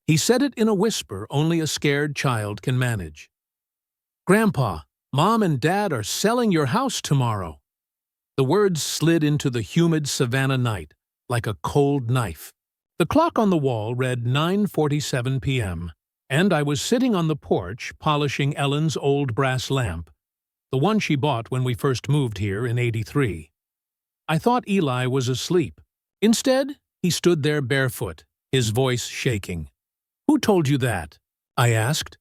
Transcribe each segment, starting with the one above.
He said it in a whisper only a scared child can manage. "Grandpa, Mom and Dad are selling your house tomorrow." The words slid into the humid Savannah night like a cold knife. The clock on the wall read 9:47 p.m., and I was sitting on the porch polishing Ellen's old brass lamp, the one she bought when we first moved here in '83. I thought Eli was asleep. Instead, he stood there barefoot, his voice shaking. "Who told you that?" I asked.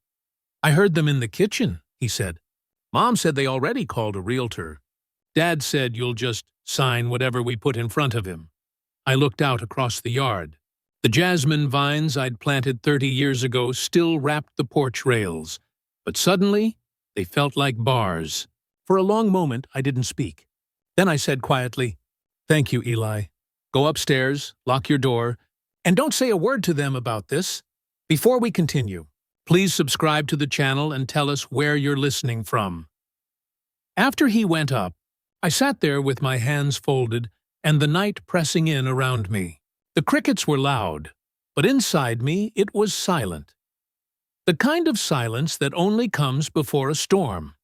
"I heard them in the kitchen," he said. "Mom said they already called a realtor. Dad said you'll just sign whatever we put in front of him." I looked out across the yard. The jasmine vines I'd planted 30 years ago still wrapped the porch rails, but suddenly they felt like bars. For a long moment, I didn't speak. Then I said quietly, "Thank you, Eli. Go upstairs, lock your door, and don't say a word to them about this. Before we continue, please subscribe to the channel and tell us where you're listening from." After he went up, I sat there with my hands folded and the night pressing in around me. The crickets were loud, but inside me it was silent. The kind of silence that only comes before a storm.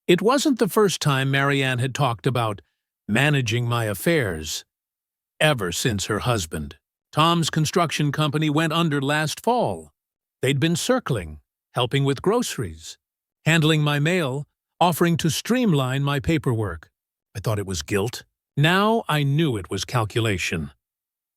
It wasn't the first time Marianne had talked about managing my affairs. Ever since her husband, Tom's construction company, went under last fall. They'd been circling, helping with groceries, handling my mail, offering to streamline my paperwork. I thought it was guilt. Now I knew it was calculation.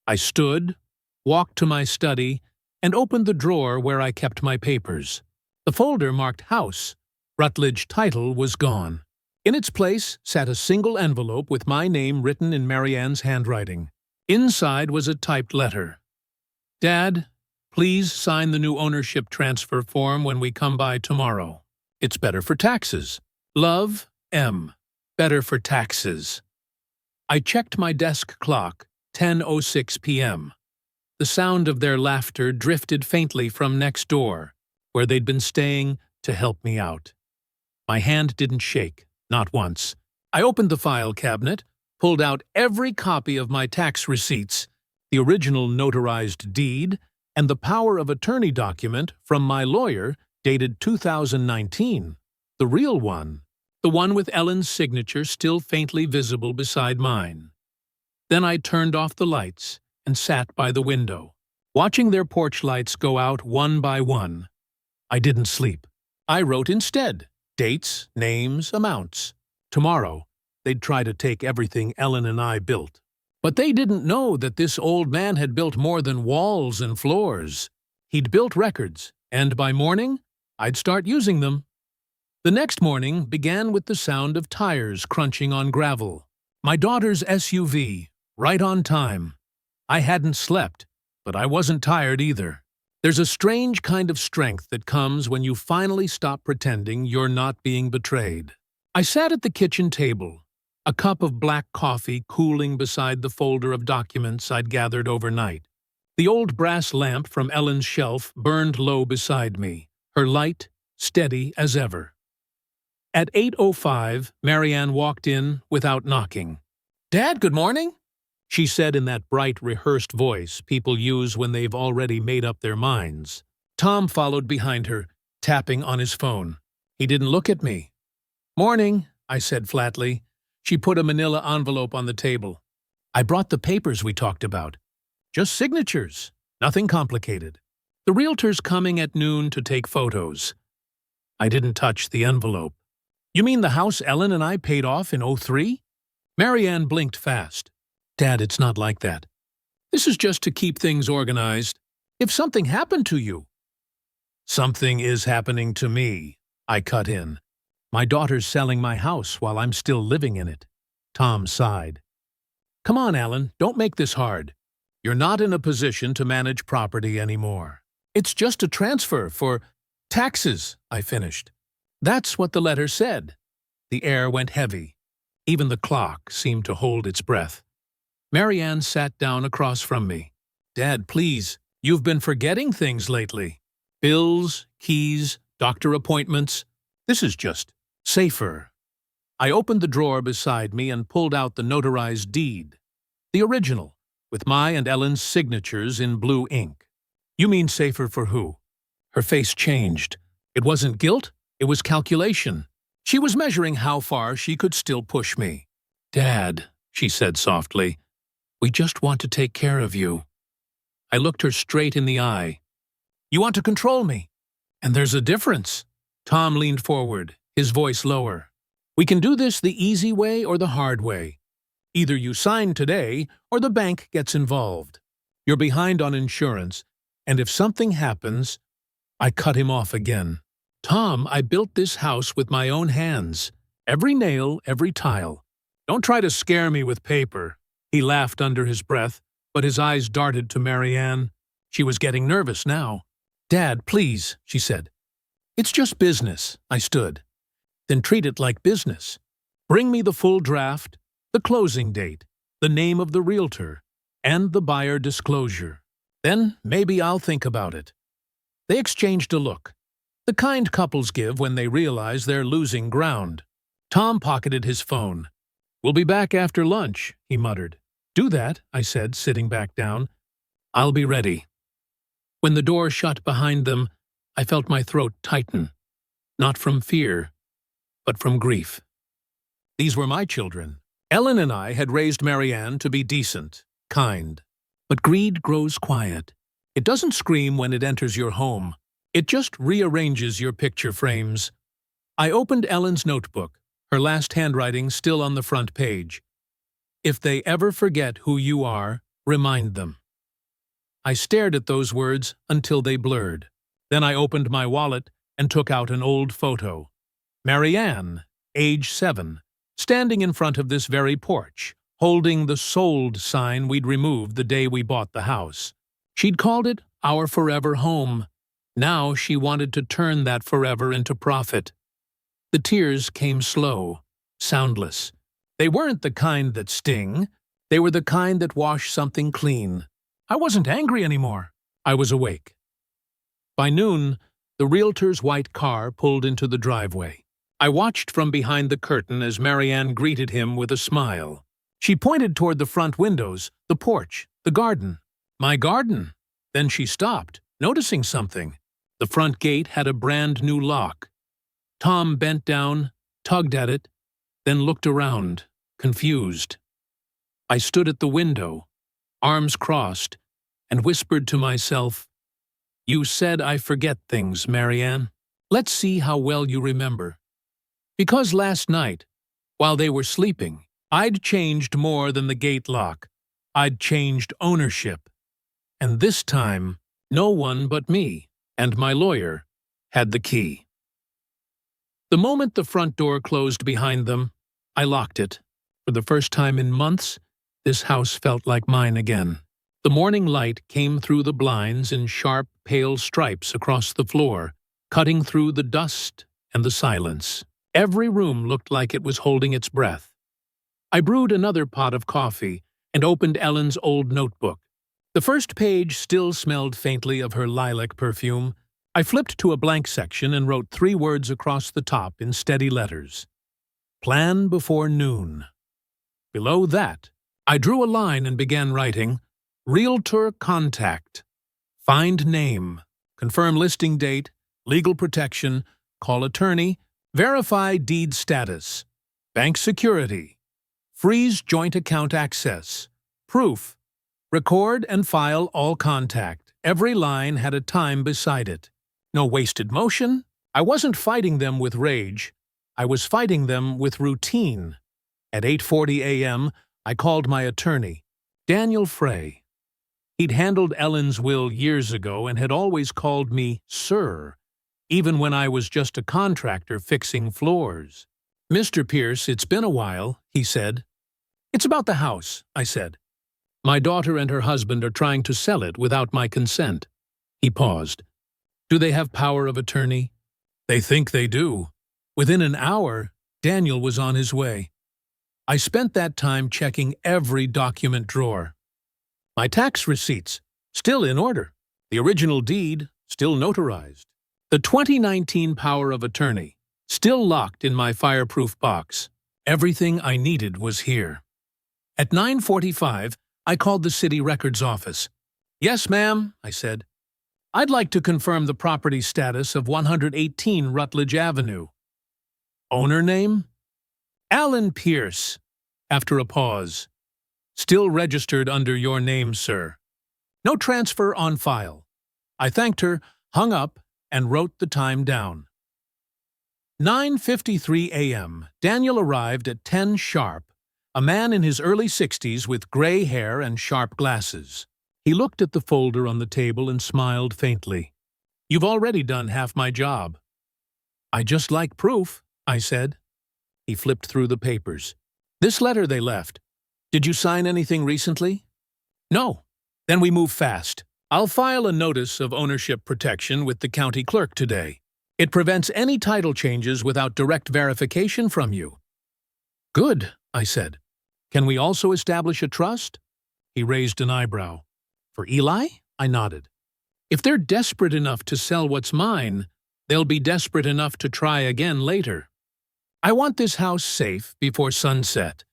I stood, walked to my study, and opened the drawer where I kept my papers. The folder marked House. Rutledge title was gone. In its place sat a single envelope with my name written in Marianne's handwriting. Inside was a typed letter. "Dad, please sign the new ownership transfer form when we come by tomorrow. It's better for taxes. Love, M. Better for taxes." I checked my desk clock, 10:06 p.m. The sound of their laughter drifted faintly from next door, where they'd been staying to help me out. My hand didn't shake, not once. I opened the file cabinet, pulled out every copy of my tax receipts, the original notarized deed, and the power of attorney document from my lawyer dated 2019. The real one, the one with Ellen's signature still faintly visible beside mine. Then I turned off the lights and sat by the window, watching their porch lights go out one by one. I didn't sleep. I wrote instead, dates, names, amounts. Tomorrow, they'd try to take everything Ellen and I built. But they didn't know that this old man had built more than walls and floors. He'd built records, and by morning, I'd start using them. The next morning began with the sound of tires crunching on gravel. My daughter's SUV, right on time. I hadn't slept, but I wasn't tired either. There's a strange kind of strength that comes when you finally stop pretending you're not being betrayed. I sat at the kitchen table, a cup of black coffee cooling beside the folder of documents I'd gathered overnight. The old brass lamp from Ellen's shelf burned low beside me, her light steady as ever. At 8:05, Marianne walked in without knocking. "Dad, good morning," she said in that bright, rehearsed voice people use when they've already made up their minds. Tom followed behind her, tapping on his phone. He didn't look at me. "Morning," I said flatly. She put a manila envelope on the table. "I brought the papers we talked about. Just signatures, nothing complicated. The realtor's coming at noon to take photos." I didn't touch the envelope. "You mean the house Ellen and I paid off in '03? Marianne blinked fast. "Dad, it's not like that. This is just to keep things organized. If something happened to you." "Something is happening to me," I cut in. "My daughter's selling my house while I'm still living in it." Tom sighed. "Come on, Alan, don't make this hard. You're not in a position to manage property anymore. It's just a transfer for taxes," I finished. That's what the letter said. The air went heavy. Even the clock seemed to hold its breath. Marianne sat down across from me. "Dad, please, you've been forgetting things lately. Bills, keys, doctor appointments. This is just safer." I opened the drawer beside me and pulled out the notarized deed. The original, with my and Ellen's signatures in blue ink. You mean safer for who? Her face changed. It wasn't guilt, it was calculation. She was measuring how far she could still push me. Dad, she said softly, we just want to take care of you. I looked her straight in the eye. You want to control me? And there's a difference. Tom leaned forward, his voice lower. We can do this the easy way or the hard way. Either you sign today or the bank gets involved. You're behind on insurance, and if something happens, I cut him off again. Tom, I built this house with my own hands. Every nail, every tile. Don't try to scare me with paper. He laughed under his breath, but his eyes darted to Marianne. She was getting nervous now. Dad, please, she said. It's just business, I stood. Then treat it like business. Bring me the full draft, the closing date, the name of the realtor, and the buyer disclosure. Then maybe I'll think about it. They exchanged a look. The kind couples give when they realize they're losing ground. Tom pocketed his phone. We'll be back after lunch, he muttered. Do that, I said, sitting back down. I'll be ready. When the door shut behind them, I felt my throat tighten. Not from fear, but from grief. These were my children. Ellen and I had raised Marianne to be decent, kind. But greed grows quiet. It doesn't scream when it enters your home. It just rearranges your picture frames. I opened Ellen's notebook, her last handwriting still on the front page. If they ever forget who you are, remind them. I stared at those words until they blurred. Then I opened my wallet and took out an old photo. Marianne, age 7, standing in front of this very porch, holding the sold sign we'd removed the day we bought the house. She'd called it our forever home. Now she wanted to turn that forever into profit. The tears came slow, soundless. They weren't the kind that sting. They were the kind that wash something clean. I wasn't angry anymore. I was awake. By noon, the realtor's white car pulled into the driveway. I watched from behind the curtain as Marianne greeted him with a smile. She pointed toward the front windows, the porch, the garden. My garden. Then she stopped, noticing something. The front gate had a brand new lock. Tom bent down, tugged at it, then looked around, confused. I stood at the window, arms crossed, and whispered to myself, You said I forget things, Marianne. Let's see how well you remember. Because last night, while they were sleeping, I'd changed more than the gate lock. I'd changed ownership. And this time, no one but me and my lawyer had the key. The moment the front door closed behind them, I locked it. For the first time in months, this house felt like mine again. The morning light came through the blinds in sharp, pale stripes across the floor, cutting through the dust and the silence. Every room looked like it was holding its breath. I brewed another pot of coffee and opened Ellen's old notebook. The first page still smelled faintly of her lilac perfume. I flipped to a blank section and wrote 3 words across the top in steady letters. Plan before noon. Below that, I drew a line and began writing, Realtor contact. Find name. Confirm listing date. Legal protection. Call attorney. Verify deed status. Bank security. Freeze joint account access. Proof. Record and file all contact. Every line had a time beside it. No wasted motion. I wasn't fighting them with rage. I was fighting them with routine. At 8:40 a.m., I called my attorney, Daniel Frey. He'd handled Ellen's will years ago and had always called me Sir, even when I was just a contractor fixing floors. Mr. Pierce, it's been a while, he said. It's about the house, I said. My daughter and her husband are trying to sell it without my consent. He paused. Do they have power of attorney? They think they do. Within an hour, Daniel was on his way. I spent that time checking every document drawer. My tax receipts, still in order. The original deed, still notarized. The 2019 power of attorney, still locked in my fireproof box. Everything I needed was here. At 9:45, I called the city records office. Yes, ma'am, I said. I'd like to confirm the property status of 118 Rutledge Avenue. Owner name? Alan Pierce. After a pause. Still registered under your name, sir. No transfer on file. I thanked her, hung up, and wrote the time down. 9:53 a.m. Daniel arrived at 10 sharp, a man in his early 60s with gray hair and sharp glasses. He looked at the folder on the table and smiled faintly. You've already done half my job. I just like proof, I said. He flipped through the papers. This letter they left. Did you sign anything recently? No. Then we move fast. I'll file a notice of ownership protection with the county clerk today. It prevents any title changes without direct verification from you. Good, I said. Can we also establish a trust? He raised an eyebrow. For Eli? I nodded. If they're desperate enough to sell what's mine, they'll be desperate enough to try again later. I want this house safe before sunset.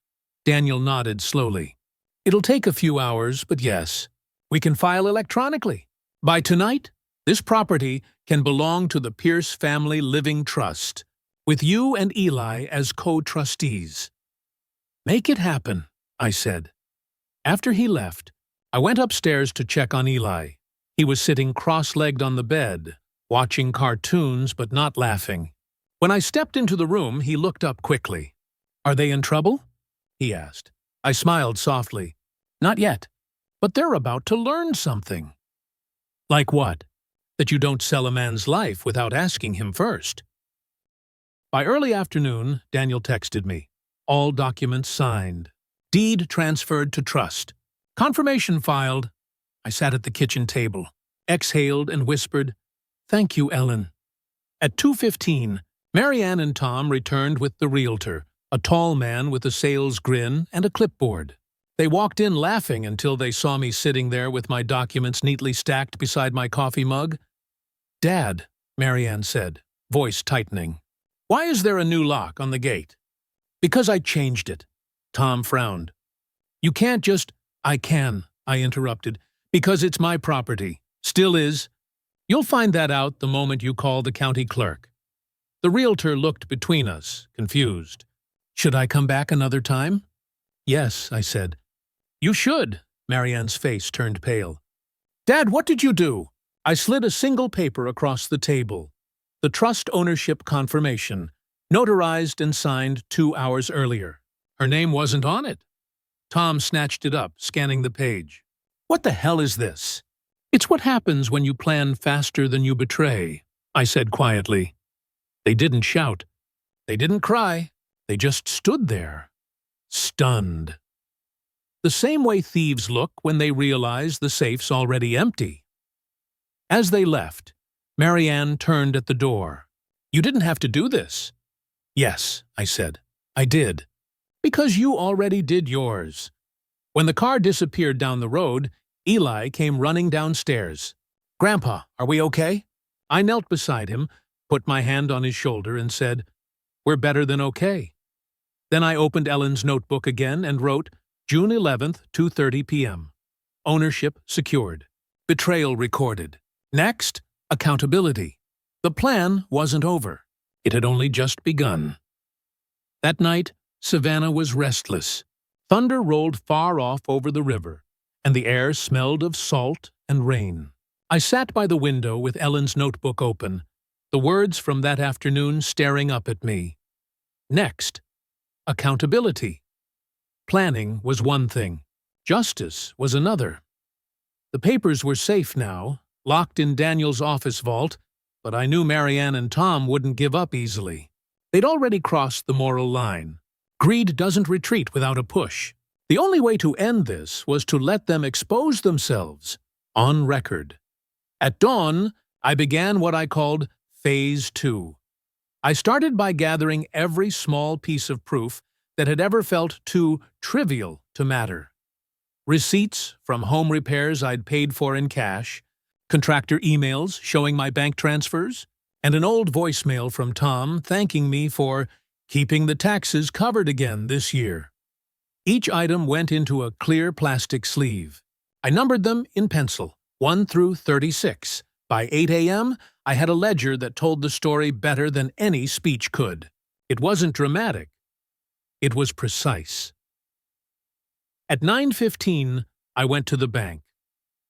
Daniel nodded slowly. It'll take a few hours, but yes, we can file electronically. By tonight, this property can belong to the Pierce Family Living Trust, with you and Eli as co-trustees. Make it happen, I said. After he left, I went upstairs to check on Eli. He was sitting cross-legged on the bed, watching cartoons but not laughing. When I stepped into the room, he looked up quickly. Are they in trouble? He asked. I smiled softly. Not yet, but they're about to learn something. Like what? That you don't sell a man's life without asking him first. By early afternoon, Daniel texted me. All documents signed. Deed transferred to trust. Confirmation filed. I sat at the kitchen table, exhaled and whispered, Thank you, Ellen. At 2:15, Marianne and Tom returned with the realtor, a tall man with a sales grin and a clipboard. They walked in laughing until they saw me sitting there with my documents neatly stacked beside my coffee mug. Dad, Marianne said, voice tightening. Why is there a new lock on the gate? Because I changed it. Tom frowned. You can't just... I can, I interrupted, because it's my property. Still is. You'll find that out the moment you call the county clerk. The realtor looked between us, confused. Should I come back another time? Yes, I said. You should. Marianne's face turned pale. Dad, what did you do? I slid a single paper across the table. The trust ownership confirmation, notarized and signed 2 hours earlier. Her name wasn't on it. Tom snatched it up, scanning the page. What the hell is this? It's what happens when you plan faster than you betray, I said quietly. They didn't shout. They didn't cry. They just stood there, stunned. The same way thieves look when they realize the safe's already empty. As they left, Marianne turned at the door. You didn't have to do this. Yes, I said. I did. Because you already did yours. When the car disappeared down the road, Eli came running downstairs. Grandpa, are we okay? I knelt beside him, put my hand on his shoulder and said, We're better than okay. Then I opened Ellen's notebook again and wrote, June 11th, 2:30 p.m. Ownership secured. Betrayal recorded. Next, accountability. The plan wasn't over. It had only just begun. That night, Savannah was restless. Thunder rolled far off over the river, and the air smelled of salt and rain. I sat by the window with Ellen's notebook open, the words from that afternoon staring up at me. Next, accountability. Planning was one thing. Justice was another. The papers were safe now, locked in Daniel's office vault, but I knew Marianne and Tom wouldn't give up easily. They'd already crossed the moral line. Greed doesn't retreat without a push. The only way to end this was to let them expose themselves, on record. At dawn, I began what I called Phase 2. I started by gathering every small piece of proof that had ever felt too trivial to matter. Receipts from home repairs I'd paid for in cash, contractor emails showing my bank transfers, and an old voicemail from Tom thanking me for keeping the taxes covered again this year. Each item went into a clear plastic sleeve. I numbered them in pencil, 1 through 36, By 8 a.m., I had a ledger that told the story better than any speech could. It wasn't dramatic. It was precise. At 9:15, I went to the bank.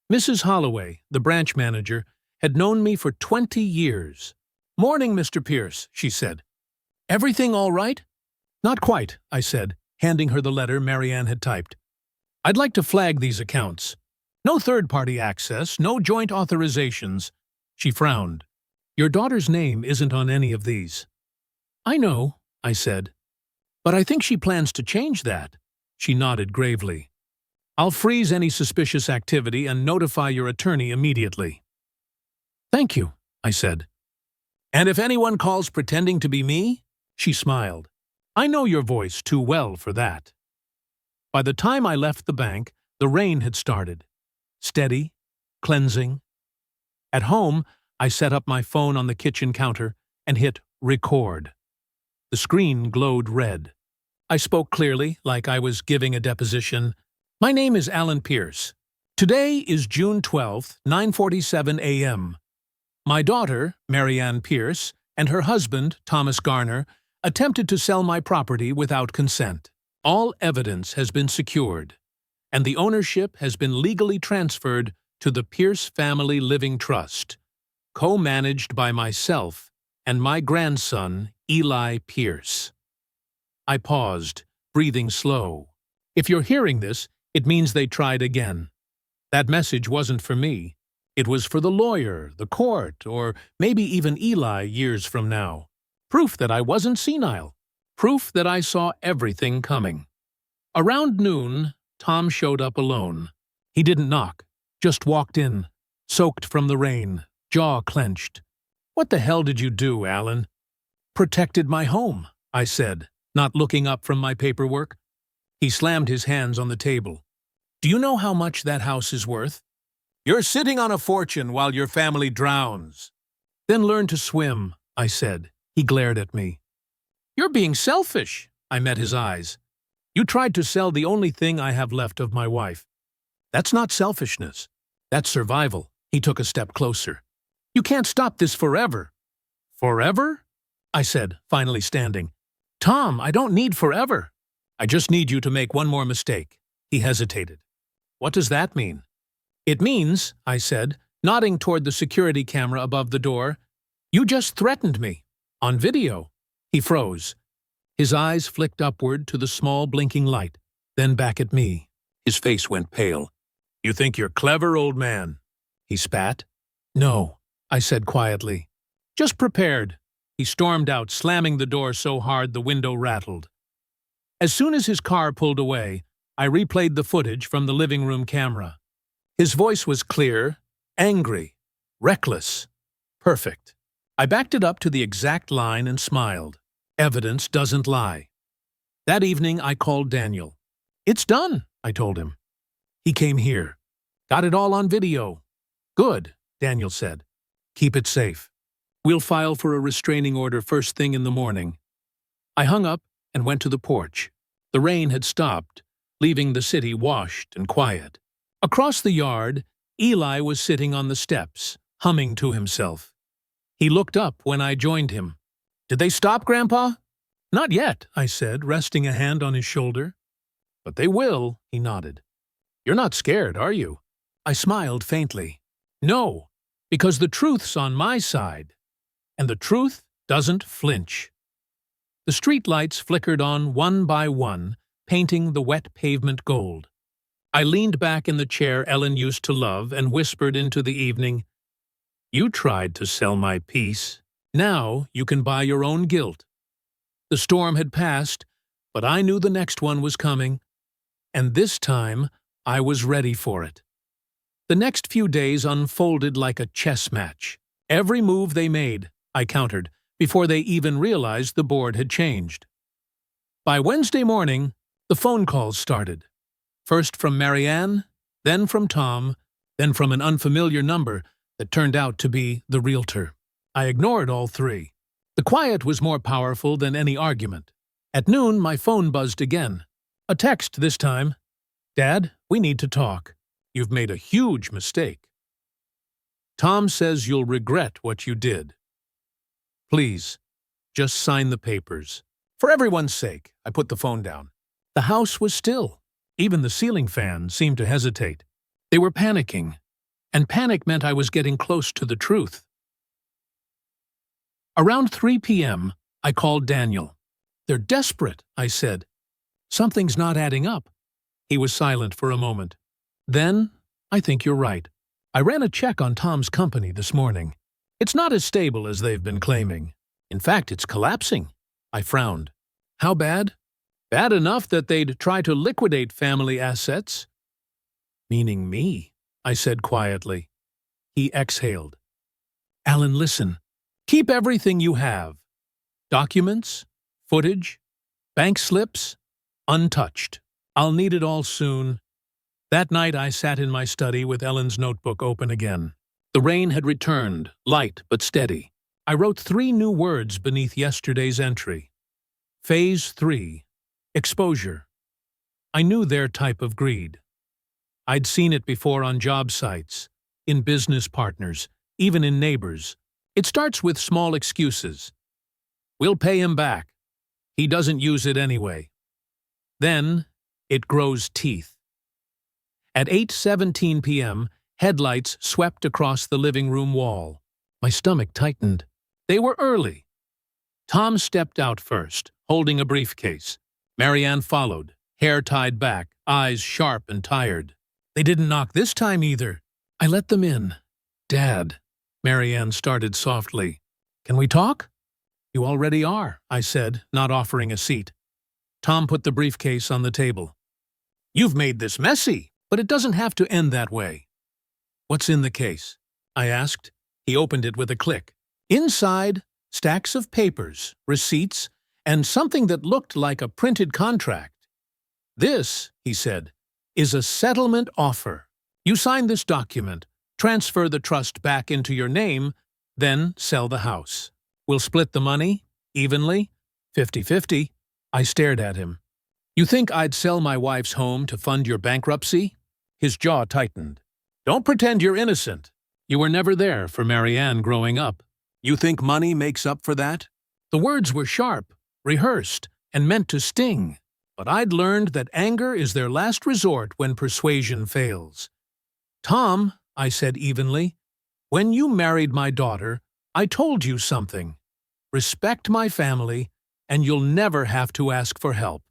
Mrs. Holloway, the branch manager, had known me for 20 years. "Morning, Mr. Pierce," she said. "Everything all right?" "Not quite," I said, handing her the letter Marianne had typed. "I'd like to flag these accounts. No third-party access, no joint authorizations." She frowned. "Your daughter's name isn't on any of these." "I know," I said. "But I think she plans to change that." She nodded gravely. "I'll freeze any suspicious activity and notify your attorney immediately." "Thank you," I said. "And if anyone calls pretending to be me?" She smiled. "I know your voice too well for that." By the time I left the bank, the rain had started. Steady, cleansing. At home, I set up my phone on the kitchen counter and hit record. The screen glowed red. I spoke clearly, like I was giving a deposition. "My name is Alan Pierce. Today is June 12th, 9:47 a.m. My daughter, Marianne Pierce, and her husband, Thomas Garner, attempted to sell my property without consent. All evidence has been secured, and the ownership has been legally transferred to the Pierce Family Living Trust, co-managed by myself and my grandson, Eli Pierce." I paused, breathing slow. If you're hearing this, it means they tried again. That message wasn't for me. It was for the lawyer, the court, or maybe even Eli years from now. Proof that I wasn't senile. Proof that I saw everything coming. Around noon, Tom showed up alone. He didn't knock, just walked in, soaked from the rain, jaw clenched. "What the hell did you do, Alan?" "Protected my home," I said, not looking up from my paperwork. He slammed his hands on the table. "Do you know how much that house is worth?" "You're sitting on a fortune while your family drowns." "Then learn to swim," I said. He glared at me. "You're being selfish," I met his eyes. "You tried to sell the only thing I have left of my wife." "That's not selfishness. That's survival." He took a step closer. "You can't stop this forever." "Forever?" I said, finally standing. "Tom, I don't need forever. I just need you to make one more mistake." He hesitated. "What does that mean?" "It means," I said, nodding toward the security camera above the door, "you just threatened me. On video." He froze. His eyes flicked upward to the small blinking light, then back at me. His face went pale. "You think you're clever, old man?" He spat. "No," I said quietly. "Just prepared." He stormed out, slamming the door so hard the window rattled. As soon as his car pulled away, I replayed the footage from the living room camera. His voice was clear, angry, reckless, perfect. I backed it up to the exact line and smiled. Evidence doesn't lie. That evening, I called Daniel. "It's done," I told him. He came here. "Got it all on video." "Good," Daniel said. "Keep it safe. We'll file for a restraining order first thing in the morning." I hung up and went to the porch. The rain had stopped, leaving the city washed and quiet. Across the yard, Eli was sitting on the steps, humming to himself. He looked up when I joined him. "Did they stop, Grandpa?" "Not yet," I said, resting a hand on his shoulder. "But they will," he nodded. "You're not scared, are you?" I smiled faintly. "No, because the truth's on my side. And the truth doesn't flinch." The streetlights flickered on one by one, painting the wet pavement gold. I leaned back in the chair Ellen used to love and whispered into the evening, "You tried to sell my peace. Now you can buy your own guilt." The storm had passed, but I knew the next one was coming, and this time I was ready for it. The next few days unfolded like a chess match. Every move they made, I countered, before they even realized the board had changed. By Wednesday morning, the phone calls started. First from Marianne, then from Tom, then from an unfamiliar number that turned out to be the realtor. I ignored all three. The quiet was more powerful than any argument. At noon, my phone buzzed again. A text this time. "Dad, we need to talk. You've made a huge mistake." Tom says you'll regret what you did. Please, just sign the papers. For everyone's sake, I put the phone down. The house was still. Even the ceiling fan seemed to hesitate. They were panicking, and panic meant I was getting close to the truth. Around 3 p.m., I called Daniel. They're desperate, I said. Something's not adding up. He was silent for a moment. Then, I think you're right. I ran a check on Tom's company this morning. It's not as stable as they've been claiming. In fact, it's collapsing. I frowned. How bad? Bad enough that they'd try to liquidate family assets. Meaning me, I said quietly. He exhaled. Alan, listen. Keep everything you have. Documents, footage, bank slips, untouched. I'll need it all soon. That night I sat in my study with Ellen's notebook open again. The rain had returned, light but steady. I wrote 3 new words beneath yesterday's entry. Phase 3. Exposure. I knew their type of greed. I'd seen it before on job sites, in business partners, even in neighbors. It starts with small excuses. We'll pay him back. He doesn't use it anyway. Then, it grows teeth. At 8:17 p.m., headlights swept across the living room wall. My stomach tightened. They were early. Tom stepped out first, holding a briefcase. Marianne followed, hair tied back, eyes sharp and tired. They didn't knock this time either. I let them in. Dad, Marianne started softly. Can we talk? You already are, I said, not offering a seat. Tom put the briefcase on the table. You've made this messy, but it doesn't have to end that way. What's in the case? I asked. He opened it with a click. Inside, stacks of papers, receipts, and something that looked like a printed contract. This, he said, is a settlement offer. You sign this document, transfer the trust back into your name, then sell the house. We'll split the money, evenly, 50-50. I stared at him. You think I'd sell my wife's home to fund your bankruptcy? His jaw tightened. Don't pretend you're innocent. You were never there for Marianne growing up. You think money makes up for that? The words were sharp, rehearsed, and meant to sting. But I'd learned that anger is their last resort when persuasion fails. Tom, I said evenly, when you married my daughter, I told you something. Respect my family, and you'll never have to ask for help.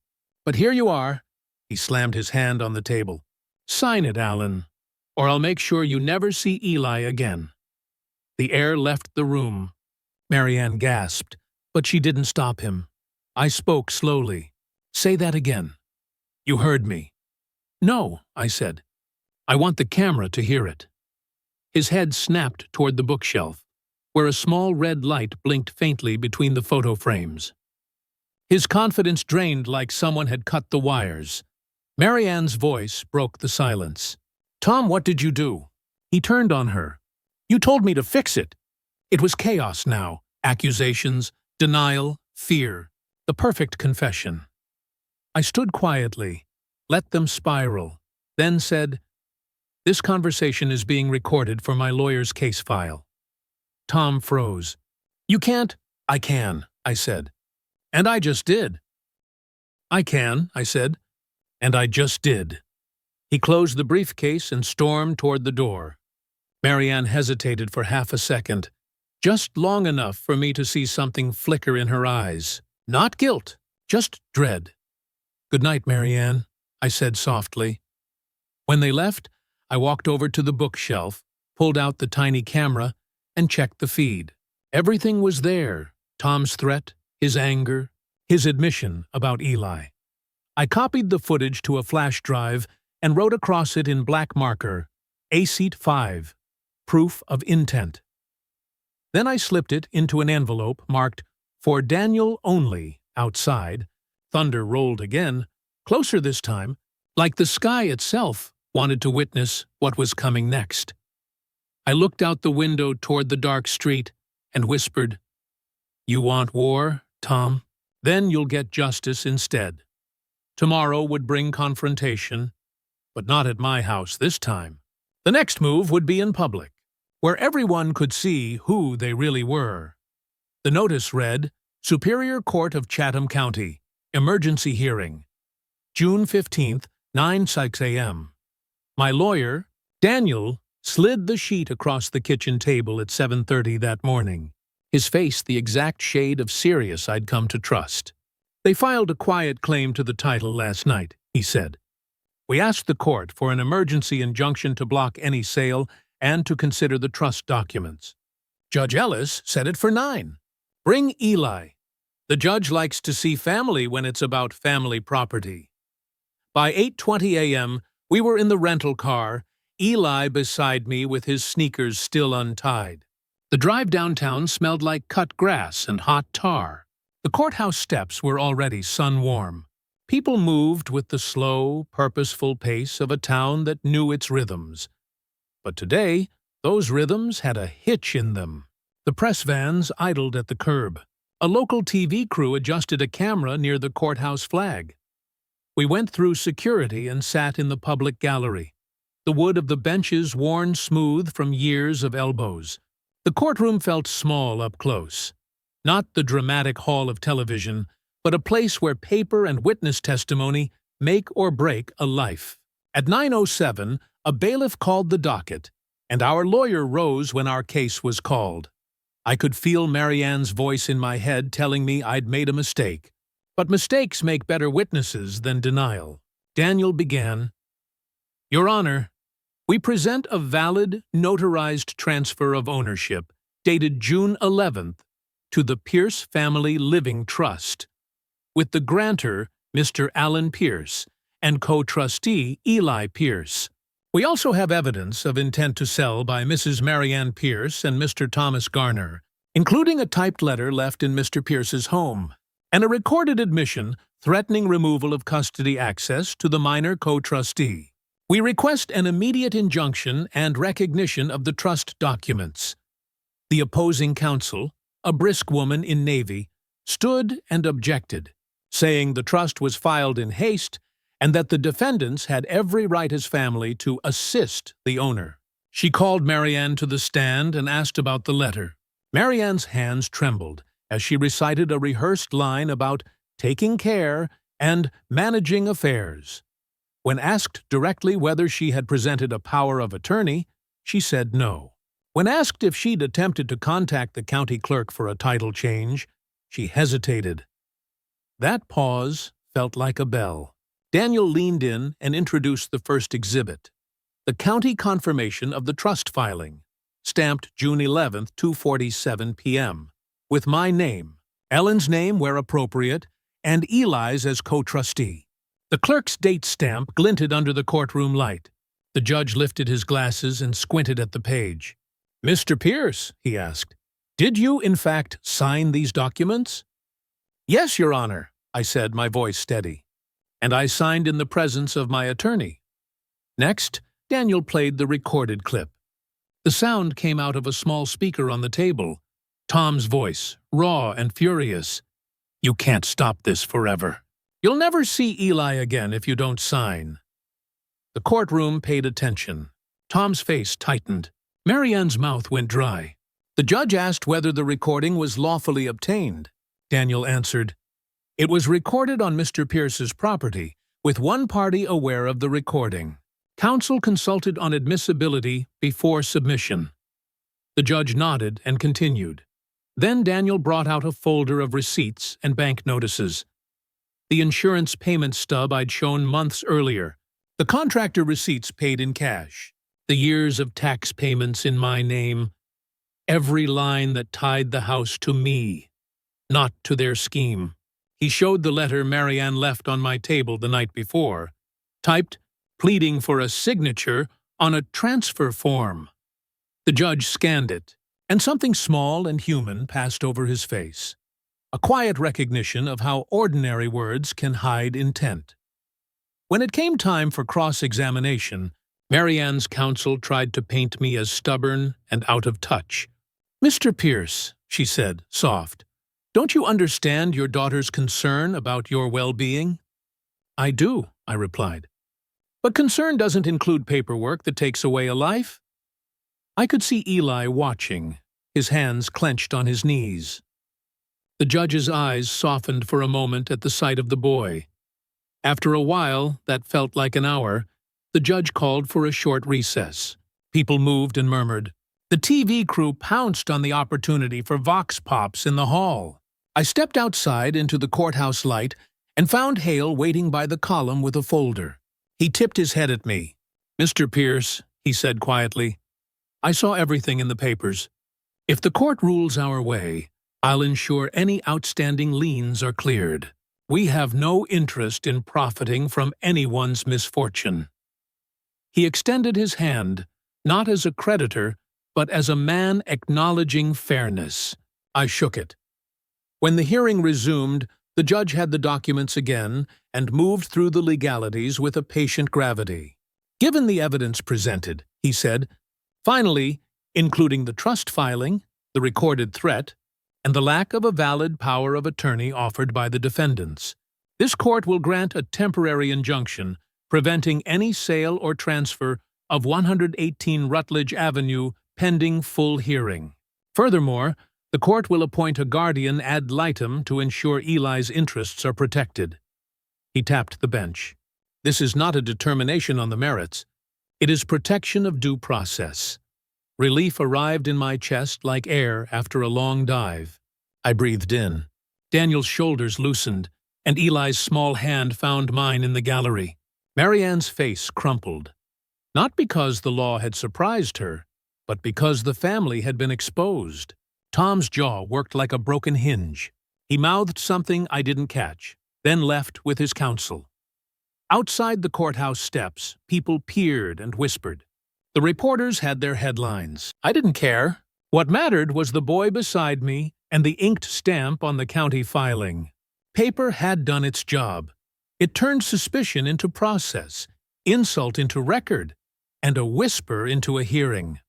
But here you are. He slammed his hand on the table. Sign it, Alan, or I'll make sure you never see Eli again. The air left the room. Marianne gasped, but she didn't stop him. I spoke slowly. Say that again. You heard me. No, I said. I want the camera to hear it. His head snapped toward the bookshelf, where a small red light blinked faintly between the photo frames. His confidence drained like someone had cut the wires. Marianne's voice broke the silence. Tom, what did you do? He turned on her. You told me to fix it. It was chaos now. Accusations, denial, fear. The perfect confession. I stood quietly, let them spiral, then said, This conversation is being recorded for my lawyer's case file. Tom froze. You can't? I can, I said. And I just did. I can, I said. And I just did. He closed the briefcase and stormed toward the door. Marianne hesitated for half a second, just long enough for me to see something flicker in her eyes. Not guilt, just dread. Good night, Marianne, I said softly. When they left, I walked over to the bookshelf, pulled out the tiny camera, and checked the feed. Everything was there. Tom's threat, his anger, his admission about Eli. I copied the footage to a flash drive and wrote across it in black marker, A-Seat 5, proof of intent. Then I slipped it into an envelope marked, For Daniel Only, outside. Thunder rolled again, closer this time, like the sky itself wanted to witness what was coming next. I looked out the window toward the dark street and whispered, You want war, Tom? Then you'll get justice instead. Tomorrow would bring confrontation, but not at my house this time. The next move would be in public. where everyone could see who they really were. The notice read, Superior Court of Chatham County, Emergency Hearing, June 15th, 9:06 a.m. My lawyer, Daniel, slid the sheet across the kitchen table at 7:30 that morning, his face the exact shade of serious I'd come to trust. They filed a quiet claim to the title last night, he said. We asked the court for an emergency injunction to block any sale and to consider the trust documents. Judge Ellis set it for 9. Bring Eli. The judge likes to see family when it's about family property. By 8:20 a.m., we were in the rental car, Eli beside me with his sneakers still untied. The drive downtown smelled like cut grass and hot tar. The courthouse steps were already sun-warm. People moved with the slow, purposeful pace of a town that knew its rhythms. But today, those rhythms had a hitch in them. The press vans idled at the curb. A local TV crew adjusted a camera near the courthouse flag. We went through security and sat in the public gallery, the wood of the benches worn smooth from years of elbows. The courtroom felt small up close. Not the dramatic hall of television, but a place where paper and witness testimony make or break a life. At 9:07, a bailiff called the docket, and our lawyer rose when our case was called. I could feel Marianne's voice in my head telling me I'd made a mistake. But mistakes make better witnesses than denial. Daniel began, Your Honor, we present a valid, notarized transfer of ownership, dated June 11th, to the Pierce Family Living Trust, with the grantor, Mr. Alan Pierce, and co-trustee Eli Pierce. We also have evidence of intent to sell by Mrs. Marianne Pierce and Mr. Thomas Garner, including a typed letter left in Mr. Pierce's home, and a recorded admission threatening removal of custody access to the minor co-trustee. We request an immediate injunction and recognition of the trust documents. The opposing counsel, a brisk woman in navy, stood and objected, saying the trust was filed in haste and that the defendants had every right as family to assist the owner. She called Marianne to the stand and asked about the letter. Marianne's hands trembled as she recited a rehearsed line about taking care and managing affairs. When asked directly whether she had presented a power of attorney, she said no. When asked if she'd attempted to contact the county clerk for a title change, she hesitated. That pause felt like a bell. Daniel leaned in and introduced the first exhibit, the county confirmation of the trust filing, stamped June 11th, 2:47 p.m., with my name, Ellen's name where appropriate, and Eli's as co-trustee. The clerk's date stamp glinted under the courtroom light. The judge lifted his glasses and squinted at the page. Mr. Pierce, he asked, did you, in fact, sign these documents? Yes, Your Honor, I said, my voice steady. And I signed in the presence of my attorney. Next, Daniel played the recorded clip. The sound came out of a small speaker on the table. Tom's voice, raw and furious. You can't stop this forever. You'll never see Eli again if you don't sign. The courtroom paid attention. Tom's face tightened. Marianne's mouth went dry. The judge asked whether the recording was lawfully obtained. Daniel answered, It was recorded on Mr. Pierce's property, with one party aware of the recording. Counsel consulted on admissibility before submission. The judge nodded and continued. Then Daniel brought out a folder of receipts and bank notices. The insurance payment stub I'd shown months earlier. The contractor receipts paid in cash. The years of tax payments in my name. Every line that tied the house to me, not to their scheme. He showed the letter Marianne left on my table the night before, typed, pleading for a signature on a transfer form. The judge scanned it, and something small and human passed over his face. A quiet recognition of how ordinary words can hide intent. When it came time for cross-examination, Marianne's counsel tried to paint me as stubborn and out of touch. Mr. Pierce, she said, soft, don't you understand your daughter's concern about your well-being? I do, I replied. But concern doesn't include paperwork that takes away a life. I could see Eli watching, his hands clenched on his knees. The judge's eyes softened for a moment at the sight of the boy. After a while, that felt like an hour, the judge called for a short recess. People moved and murmured. The TV crew pounced on the opportunity for vox pops in the hall. I stepped outside into the courthouse light and found Hale waiting by the column with a folder. He tipped his head at me. "Mr. Pierce," he said quietly, "I saw everything in the papers. If the court rules our way, I'll ensure any outstanding liens are cleared. We have no interest in profiting from anyone's misfortune." He extended his hand, not as a creditor, but as a man acknowledging fairness. I shook it. When the hearing resumed, the judge had the documents again and moved through the legalities with a patient gravity. "Given the evidence presented," he said, "finally, including the trust filing, the recorded threat, and the lack of a valid power of attorney offered by the defendants, this court will grant a temporary injunction preventing any sale or transfer of 118 Rutledge Avenue pending full hearing. Furthermore, the court will appoint a guardian ad litem to ensure Eli's interests are protected." He tapped the bench. "This is not a determination on the merits. It is protection of due process." Relief arrived in my chest like air after a long dive. I breathed in. Daniel's shoulders loosened, and Eli's small hand found mine in the gallery. Marianne's face crumpled. Not because the law had surprised her, but because the family had been exposed. Tom's jaw worked like a broken hinge. He mouthed something I didn't catch, then left with his counsel. Outside the courthouse steps, people peered and whispered. The reporters had their headlines. I didn't care. What mattered was the boy beside me and the inked stamp on the county filing. Paper had done its job. It turned suspicion into process, insult into record, and a whisper into a hearing.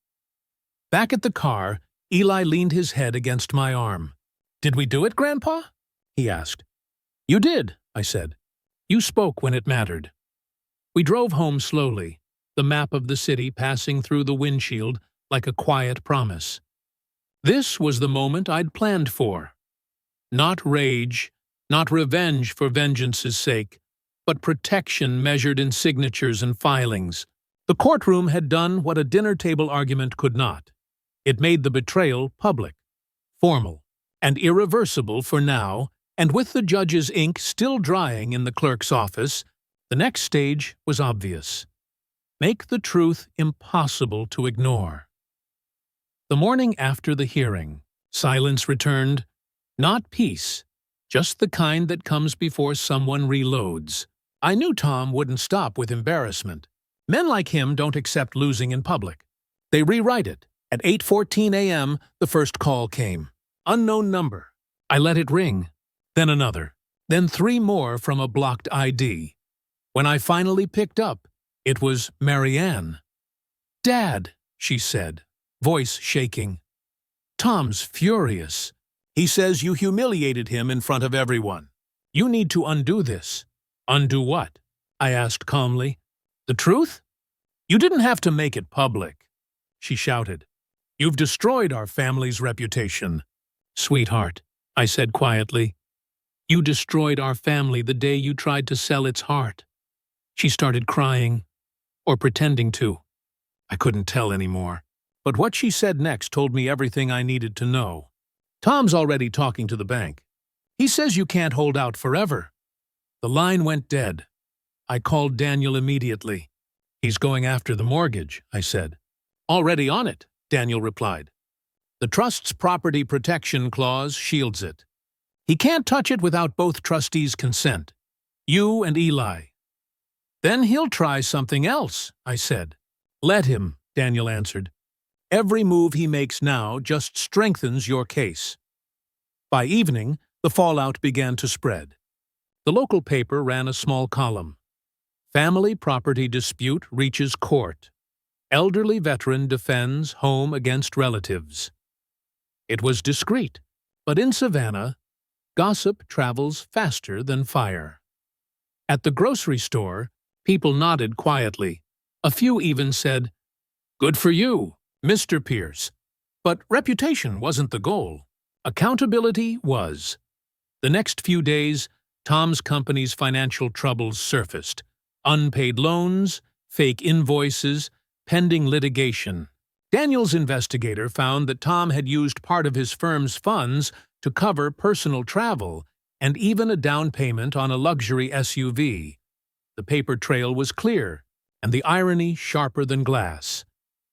Back at the car, Eli leaned his head against my arm. "Did we do it, Grandpa?" he asked. "You did," I said. "You spoke when it mattered." We drove home slowly, the map of the city passing through the windshield like a quiet promise. This was the moment I'd planned for. Not rage, not revenge for vengeance's sake, but protection measured in signatures and filings. The courtroom had done what a dinner-table argument could not. It made the betrayal public, formal, and irreversible for now, and with the judge's ink still drying in the clerk's office, the next stage was obvious. Make the truth impossible to ignore. The morning after the hearing, silence returned. Not peace, just the kind that comes before someone reloads. I knew Tom wouldn't stop with embarrassment. Men like him don't accept losing in public. They rewrite it. At 8:14 a.m., the first call came. Unknown number. I let it ring. Then another. Then 3 more from a blocked ID. When I finally picked up, it was Marianne. "Dad," she said, voice shaking. "Tom's furious. He says you humiliated him in front of everyone. You need to undo this." "Undo what?" I asked calmly. "The truth? You didn't have to make it public," she shouted. "You've destroyed our family's reputation." "Sweetheart," I said quietly, "you destroyed our family the day you tried to sell its heart." She started crying, or pretending to. I couldn't tell anymore. But what she said next told me everything I needed to know. "Tom's already talking to the bank. He says you can't hold out forever." The line went dead. I called Daniel immediately. "He's going after the mortgage," I said. "Already on it," Daniel replied. "The trust's property protection clause shields it. He can't touch it without both trustees' consent. You and Eli." "Then he'll try something else," I said. "Let him," Daniel answered. "Every move he makes now just strengthens your case." By evening, the fallout began to spread. The local paper ran a small column. "Family property dispute reaches court. Elderly veteran defends home against relatives." It was discreet, but in Savannah, gossip travels faster than fire. At the grocery store, people nodded quietly. A few even said, "Good for you," Mr. Pierce. But reputation wasn't the goal. Accountability was. The next few days, Tom's company's financial troubles surfaced. Unpaid loans, fake invoices, pending litigation. Daniel's investigator found that Tom had used part of his firm's funds to cover personal travel and even a down payment on a luxury SUV. The paper trail was clear, and the irony sharper than glass.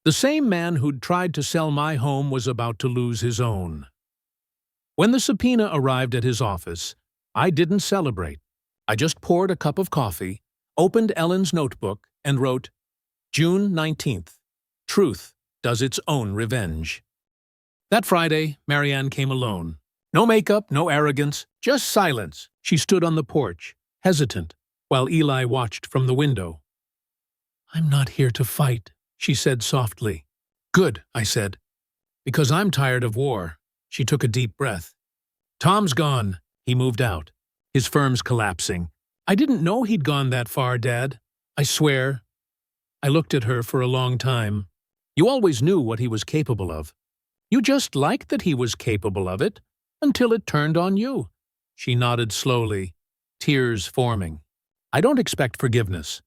The same man who'd tried to sell my home was about to lose his own. When the subpoena arrived at his office, I didn't celebrate. I just poured a cup of coffee, opened Ellen's notebook, and wrote, June 19th. Truth does its own revenge. That Friday, Marianne came alone. No makeup, no arrogance, just silence. She stood on the porch, hesitant, while Eli watched from the window. "I'm not here to fight," she said softly. "Good," I said. "Because I'm tired of war." She took a deep breath. "Tom's gone." He moved out. His firm's collapsing. "I didn't know he'd gone that far, Dad. I swear." I looked at her for a long time. "You always knew what he was capable of. You just liked that he was capable of it, until it turned on you." She nodded slowly, tears forming. "I don't expect forgiveness.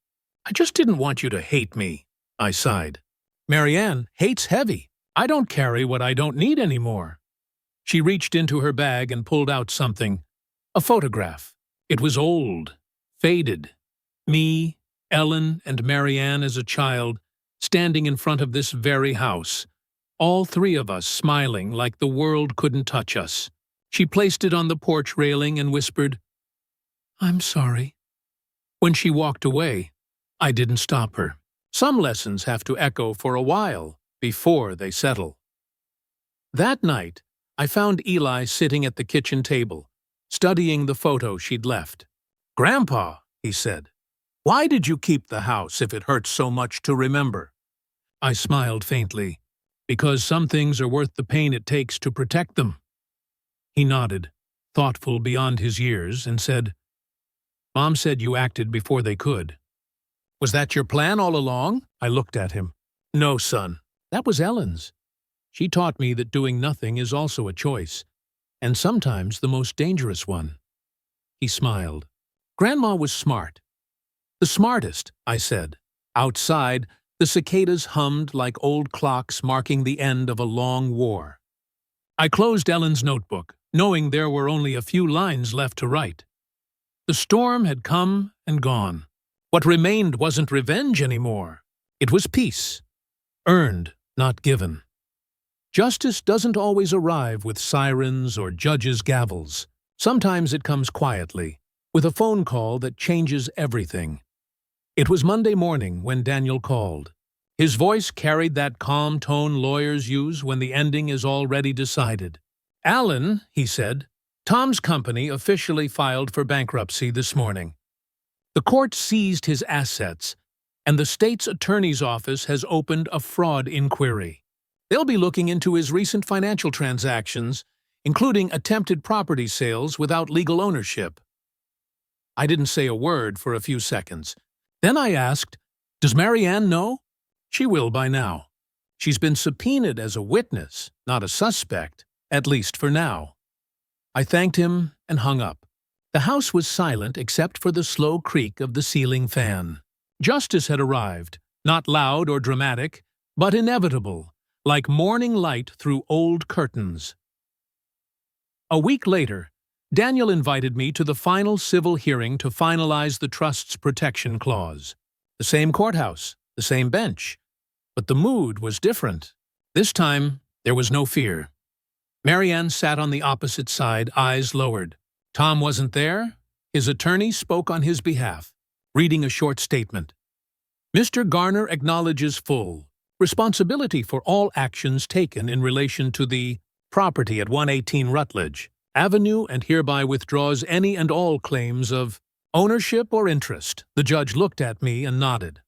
I just didn't want you to hate me," I sighed. "Marianne, hate's heavy. I don't carry what I don't need anymore." She reached into her bag and pulled out something. A photograph. It was old, faded. Me, Ellen, and Marianne as a child, standing in front of this very house. All three of us smiling like the world couldn't touch us. She placed it on the porch railing and whispered, "I'm sorry." When she walked away, I didn't stop her. Some lessons have to echo for a while before they settle. That night, I found Eli sitting at the kitchen table, studying the photo she'd left. "Grandpa," he said, "why did you keep the house if it hurts so much to remember?" I smiled faintly. "Because some things are worth the pain it takes to protect them." He nodded, thoughtful beyond his years, and said, "Mom said you acted before they could." "Was that your plan all along?" I looked at him. "No, son. That was Ellen's. She taught me that doing nothing is also a choice, and sometimes the most dangerous one." He smiled. "Grandma was smart." "The smartest," I said. Outside, the cicadas hummed like old clocks marking the end of a long war. I closed Ellen's notebook, knowing there were only a few lines left to write. The storm had come and gone. What remained wasn't revenge anymore. It was peace. Earned, not given. Justice doesn't always arrive with sirens or judges' gavels. Sometimes it comes quietly, with a phone call that changes everything. It was Monday morning when Daniel called. His voice carried that calm tone lawyers use when the ending is already decided. "Alan," he said, "Tom's company officially filed for bankruptcy this morning. The court seized his assets, and the state's attorney's office has opened a fraud inquiry. They'll be looking into his recent financial transactions, including attempted property sales without legal ownership." I didn't say a word for a few seconds. Then I asked, "Does Marianne know?" "She will by now. She's been subpoenaed as a witness, not a suspect, at least for now." I thanked him and hung up. The house was silent except for the slow creak of the ceiling fan. Justice had arrived, not loud or dramatic, but inevitable, like morning light through old curtains. A week later, Daniel invited me to the final civil hearing to finalize the trust's protection clause. The same courthouse, the same bench, but the mood was different. This time, there was no fear. Marianne sat on the opposite side, eyes lowered. Tom wasn't there. His attorney spoke on his behalf, reading a short statement. "Mr. Garner acknowledges full responsibility for all actions taken in relation to the property at 118 Rutledge Avenue and hereby withdraws any and all claims of ownership or interest." The judge looked at me and nodded.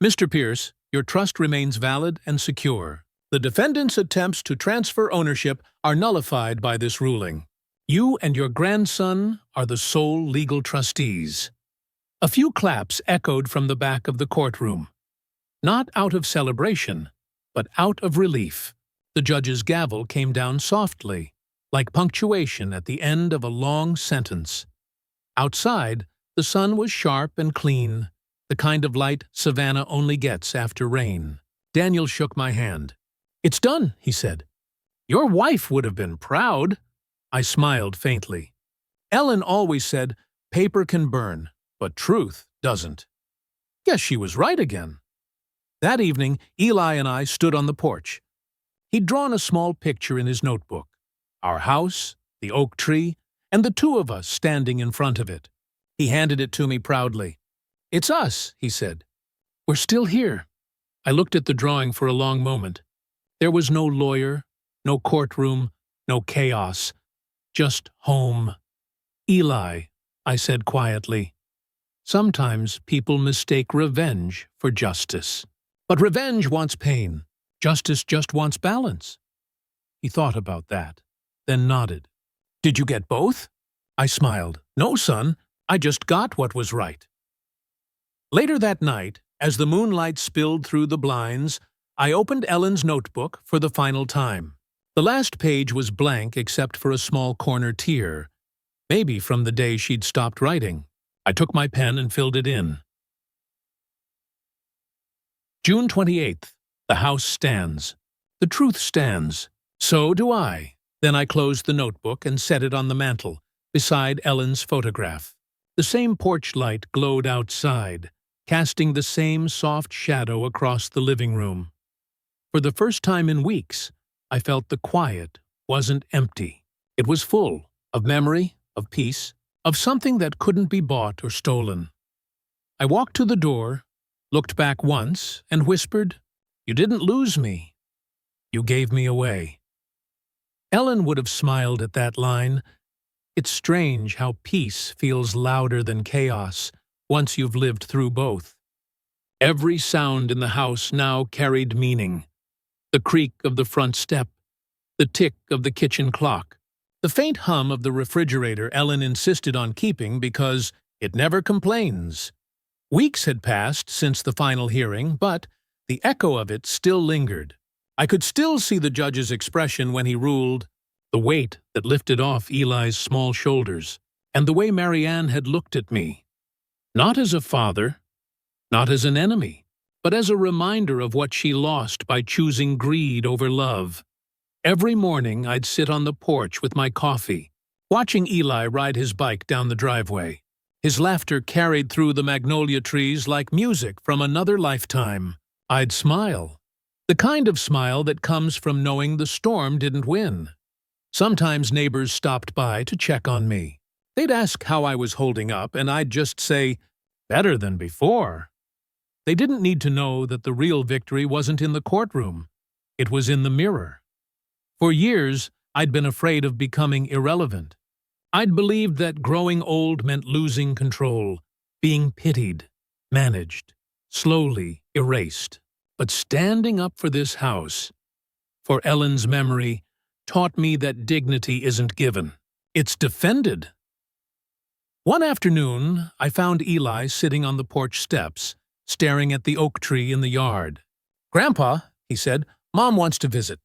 "Mr. Pierce, your trust remains valid and secure. The defendant's attempts to transfer ownership are nullified by this ruling. You and your grandson are the sole legal trustees." A few claps echoed from the back of the courtroom. Not out of celebration, But out of relief, the judge's gavel came down softly, like punctuation at the end of a long sentence. Outside, the sun was sharp and clean, the kind of light Savannah only gets after rain. Daniel shook my hand. "It's done," he said. "Your wife would have been proud." I smiled faintly. Ellen always said, "Paper can burn, but truth doesn't." Guess she was right again. That evening, Eli and I stood on the porch. He'd drawn a small picture in his notebook. Our house, the oak tree, and the two of us standing in front of it. He handed it to me proudly. "It's us," he said. "We're still here." I looked at the drawing for a long moment. There was no lawyer, no courtroom, no chaos. Just home. "Eli," I said quietly, "sometimes people mistake revenge for justice. But revenge wants pain. Justice just wants balance." He thought about that, then nodded. "Did you get both?" I smiled. "No, son. I just got what was right." Later that night, as the moonlight spilled through the blinds, I opened Ellen's notebook for the final time. The last page was blank except for a small corner tear, maybe from the day she'd stopped writing. I took my pen and filled it in. June 28th. The house stands. The truth stands. So do I. Then I closed the notebook and set it on the mantel, beside Ellen's photograph. The same porch light glowed outside, casting the same soft shadow across the living room. For the first time in weeks, I felt the quiet wasn't empty. It was full of memory, of peace, of something that couldn't be bought or stolen. I walked to the door, looked back once, and whispered, "You didn't lose me. You gave me away." Ellen would have smiled at that line. It's strange how peace feels louder than chaos once you've lived through both. Every sound in the house now carried meaning. The creak of the front step, the tick of the kitchen clock, the faint hum of the refrigerator Ellen insisted on keeping because it never complains. Weeks had passed since the final hearing, but the echo of it still lingered. I could still see the judge's expression when he ruled, the weight that lifted off Eli's small shoulders, and the way Marianne had looked at me. Not as a father, not as an enemy, but as a reminder of what she lost by choosing greed over love. Every morning I'd sit on the porch with my coffee, watching Eli ride his bike down the driveway. His laughter carried through the magnolia trees like music from another lifetime. I'd smile. The kind of smile that comes from knowing the storm didn't win. Sometimes neighbors stopped by to check on me. They'd ask how I was holding up, and I'd just say, "Better than before." They didn't need to know that the real victory wasn't in the courtroom. It was in the mirror. For years, I'd been afraid of becoming irrelevant. I'd believed that growing old meant losing control, being pitied, managed, slowly erased. But standing up for this house, for Ellen's memory, taught me that dignity isn't given. It's defended. One afternoon, I found Eli sitting on the porch steps, staring at the oak tree in the yard. "Grandpa," he said, "Mom wants to visit.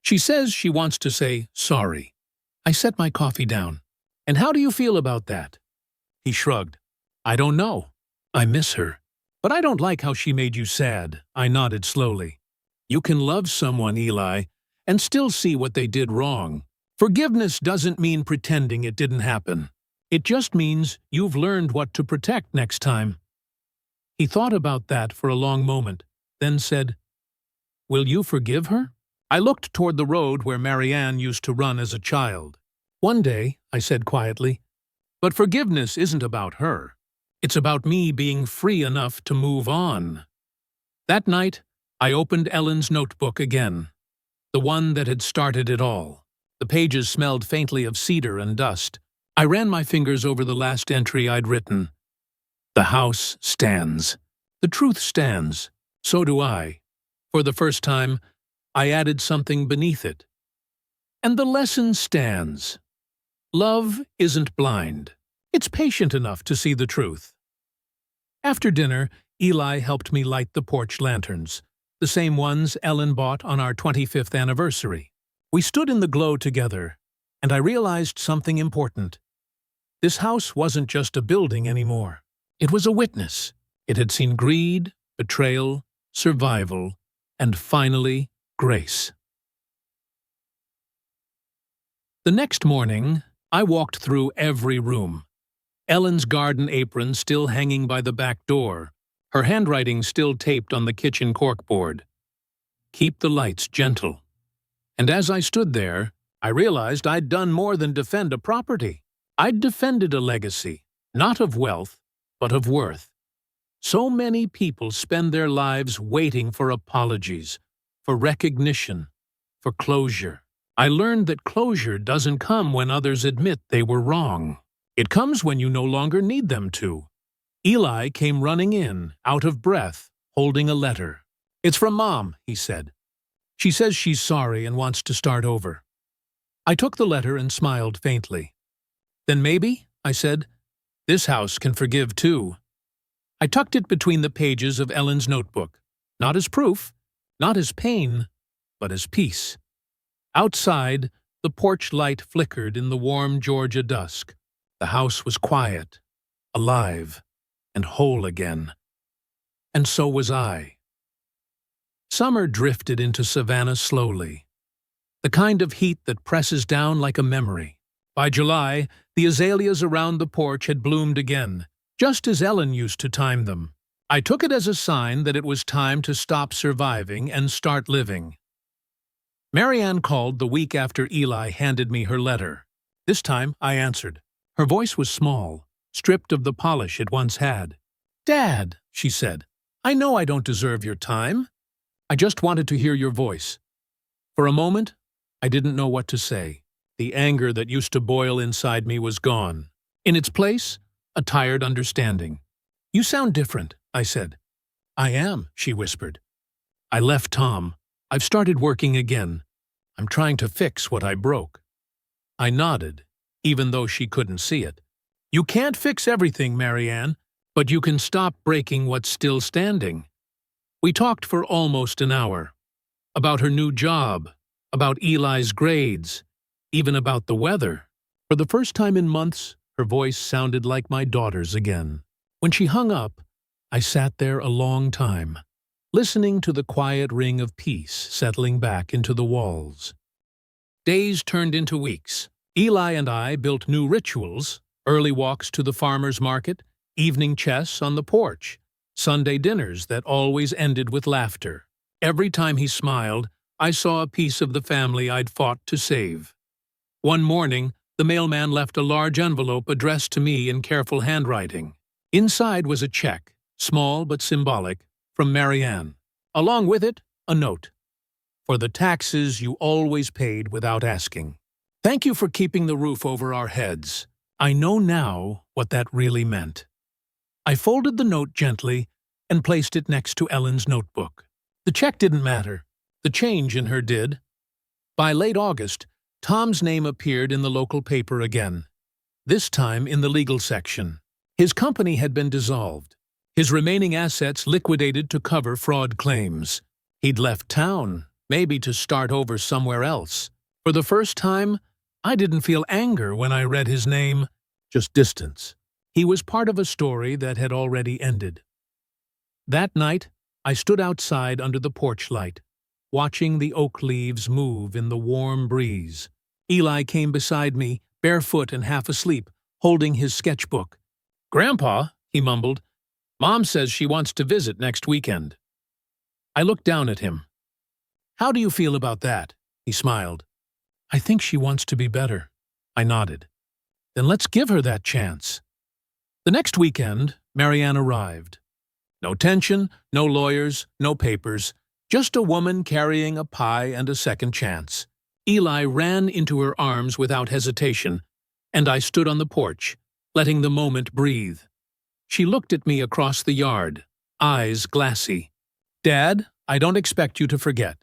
She says she wants to say sorry." I set my coffee down. "And how do you feel about that?" He shrugged. "I don't know. I miss her. But I don't like how she made you sad." I nodded slowly. "You can love someone, Eli, and still see what they did wrong. Forgiveness doesn't mean pretending it didn't happen. It just means you've learned what to protect next time." He thought about that for a long moment, then said, "Will you forgive her?" I looked toward the road where Marianne used to run as a child. "One day," I said quietly, "but forgiveness isn't about her. It's about me being free enough to move on." That night, I opened Ellen's notebook again, the one that had started it all. The pages smelled faintly of cedar and dust. I ran my fingers over the last entry I'd written. The house stands. The truth stands. So do I. For the first time, I added something beneath it. And the lesson stands. Love isn't blind. It's patient enough to see the truth. After dinner, Eli helped me light the porch lanterns. the same ones Ellen bought on our 25th anniversary. We stood in the glow together, and I realized something important. This house wasn't just a building anymore. It was a witness. It had seen greed, betrayal, survival, and finally, grace. The next morning, I walked through every room. Ellen's garden apron still hanging by the back door, her handwriting still taped on the kitchen corkboard. Keep the lights gentle. And as I stood there, I realized I'd done more than defend a property. I'd defended a legacy, not of wealth, but of worth. So many people spend their lives waiting for apologies, for recognition, for closure. I learned that closure doesn't come when others admit they were wrong. It comes when you no longer need them to. Eli came running in, out of breath, holding a letter. "It's from Mom," he said. "She says she's sorry and wants to start over." I took the letter and smiled faintly. "Then maybe," I said, "this house can forgive too." I tucked it between the pages of Ellen's notebook, not as proof, not as pain, but as peace. Outside, the porch light flickered in the warm Georgia dusk. The house was quiet, alive, and whole again. And so was I. Summer drifted into Savannah slowly, the kind of heat that presses down like a memory. By July, the azaleas around the porch had bloomed again, just as Ellen used to time them. I took it as a sign that it was time to stop surviving and start living. Marianne called the week after Eli handed me her letter. This time, I answered. Her voice was small, stripped of the polish it once had. "Dad," she said, "I know I don't deserve your time. I just wanted to hear your voice." For a moment, I didn't know what to say. The anger that used to boil inside me was gone. In its place, a tired understanding. "You sound different," I said. "I am," she whispered. "I left Tom. I've started working again. I'm trying to fix what I broke." I nodded, even though she couldn't see it. "You can't fix everything, Marianne, but you can stop breaking what's still standing." We talked for almost an hour. About her new job, about Eli's grades, even about the weather. For the first time in months, her voice sounded like my daughter's again. When she hung up, I sat there a long time, listening to the quiet ring of peace settling back into the walls. Days turned into weeks. Eli and I built new rituals, early walks to the farmer's market, evening chess on the porch, Sunday dinners that always ended with laughter. Every time he smiled, I saw a piece of the family I'd fought to save. One morning, the mailman left a large envelope addressed to me in careful handwriting. Inside was a check, small but symbolic, from Marianne. Along with it, a note. "For the taxes you always paid without asking. Thank you for keeping the roof over our heads. I know now what that really meant." I folded the note gently and placed it next to Ellen's notebook. The check didn't matter. The change in her did. By late August, Tom's name appeared in the local paper again, this time in the legal section. His company had been dissolved, his remaining assets liquidated to cover fraud claims. He'd left town, maybe to start over somewhere else. For the first time, I didn't feel anger when I read his name, just distance. He was part of a story that had already ended. That night, I stood outside under the porch light, watching the oak leaves move in the warm breeze. Eli came beside me, barefoot and half asleep, holding his sketchbook. "Grandpa," he mumbled, "Mom says she wants to visit next weekend." I looked down at him. "How do you feel about that?" He smiled. "I think she wants to be better." I nodded. "Then let's give her that chance." The next weekend, Marianne arrived. No tension, no lawyers, no papers, just a woman carrying a pie and a second chance. Eli ran into her arms without hesitation, and I stood on the porch, letting the moment breathe. She looked at me across the yard, eyes glassy. "Dad, I don't expect you to forget,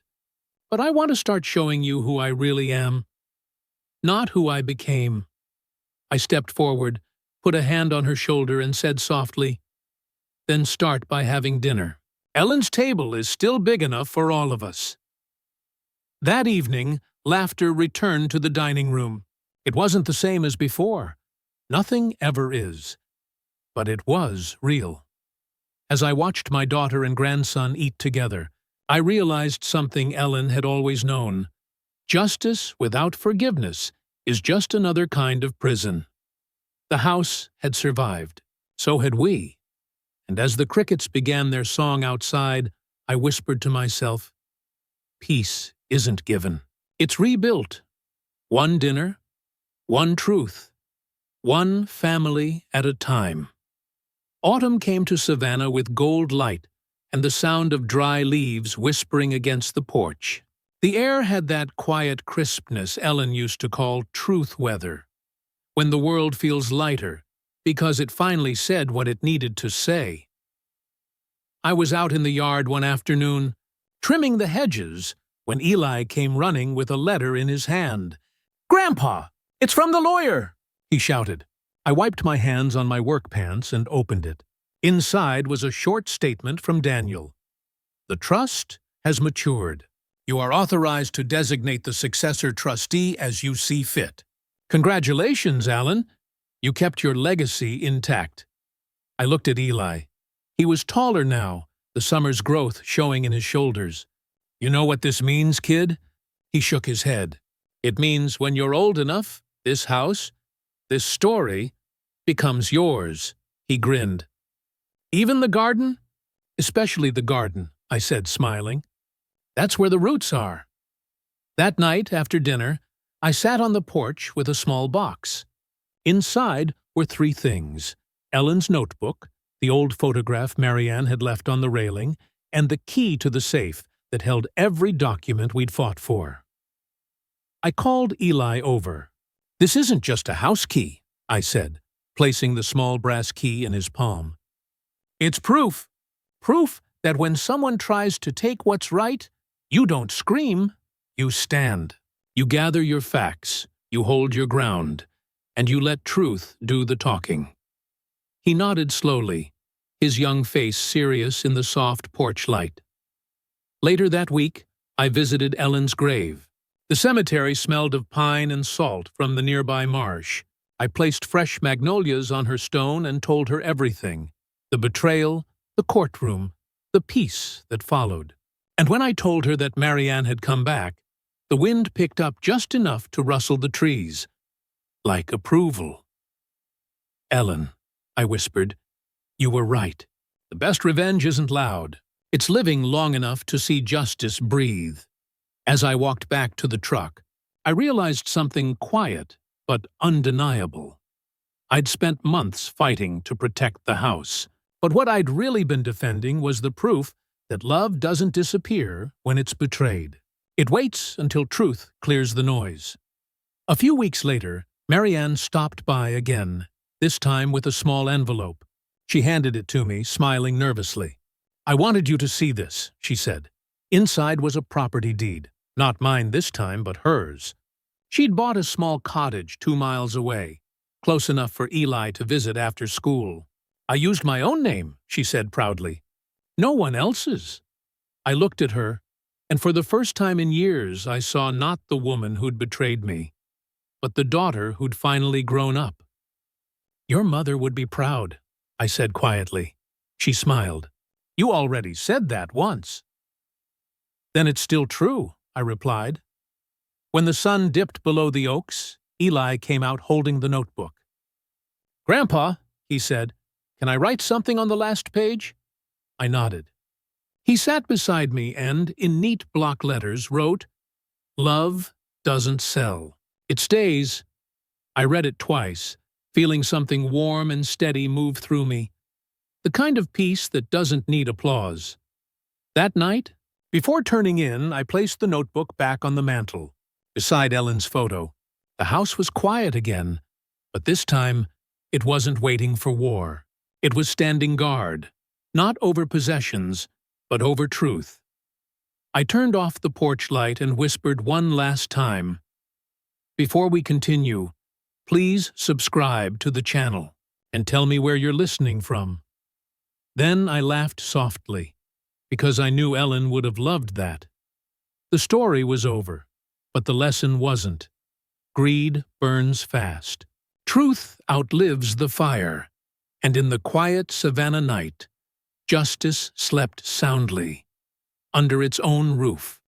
but I want to start showing you who I really am, not who I became." I stepped forward, put a hand on her shoulder and said softly, "Then start by having dinner." Ellen's table is still big enough for all of us. That evening, laughter returned to the dining room. It wasn't the same as before. Nothing ever is. But it was real. As I watched my daughter and grandson eat together, I realized something Ellen had always known. Justice without forgiveness is just another kind of prison. The house had survived. So had we. And as the crickets began their song outside, I whispered to myself, peace isn't given. It's rebuilt. One dinner, one truth, one family at a time. Autumn came to Savannah with gold light and the sound of dry leaves whispering against the porch. The air had that quiet crispness Ellen used to call truth weather, when the world feels lighter because it finally said what it needed to say. I was out in the yard one afternoon, trimming the hedges, when Eli came running with a letter in his hand. "Grandpa, it's from the lawyer!" he shouted. I wiped my hands on my work pants and opened it. Inside was a short statement from Daniel. The trust has matured. You are authorized to designate the successor trustee as you see fit. Congratulations, Alan. You kept your legacy intact. I looked at Eli. He was taller now, the summer's growth showing in his shoulders. You know what this means, kid? He shook his head. It means when you're old enough, this house, this story, becomes yours. He grinned. Even the garden? Especially the garden, I said, smiling. That's where the roots are. That night, after dinner, I sat on the porch with a small box. Inside were three things: Ellen's notebook, the old photograph Marianne had left on the railing, and the key to the safe that held every document we'd fought for. I called Eli over. This isn't just a house key, I said, placing the small brass key in his palm. It's proof. Proof that when someone tries to take what's right, you don't scream, you stand. You gather your facts, you hold your ground, and you let truth do the talking. He nodded slowly, his young face serious in the soft porch light. Later that week, I visited Ellen's grave. The cemetery smelled of pine and salt from the nearby marsh. I placed fresh magnolias on her stone and told her everything: the betrayal, the courtroom, the peace that followed. And when I told her that Marianne had come back, the wind picked up just enough to rustle the trees, like approval. Ellen, I whispered, you were right. The best revenge isn't loud. It's living long enough to see justice breathe. As I walked back to the truck, I realized something quiet but undeniable. I'd spent months fighting to protect the house, but what I'd really been defending was the proof that love doesn't disappear when it's betrayed. It waits until truth clears the noise. A few weeks later, Marianne stopped by again, this time with a small envelope. She handed it to me, smiling nervously. I wanted you to see this, she said. Inside was a property deed. Not mine this time, but hers. She'd bought a small cottage 2 miles away, close enough for Eli to visit after school. I used my own name, she said proudly. No one else's. I looked at her, and for the first time in years I saw not the woman who'd betrayed me, but the daughter who'd finally grown up. Your mother would be proud, I said quietly. She smiled. You already said that once. Then it's still true, I replied. When the sun dipped below the oaks, Eli came out holding the notebook. Grandpa, he said, can I write something on the last page? I nodded. He sat beside me and, in neat block letters, wrote, Love doesn't sell. It stays. I read it twice, feeling something warm and steady move through me. The kind of peace that doesn't need applause. That night, before turning in, I placed the notebook back on the mantel, beside Ellen's photo. The house was quiet again, but this time it wasn't waiting for war. It was standing guard, not over possessions, but over truth. I turned off the porch light and whispered one last time, before we continue, please subscribe to the channel and tell me where you're listening from. Then I laughed softly. because I knew Ellen would have loved that. The story was over, but the lesson wasn't. Greed burns fast. Truth outlives the fire, and in the quiet Savannah night, justice slept soundly under its own roof.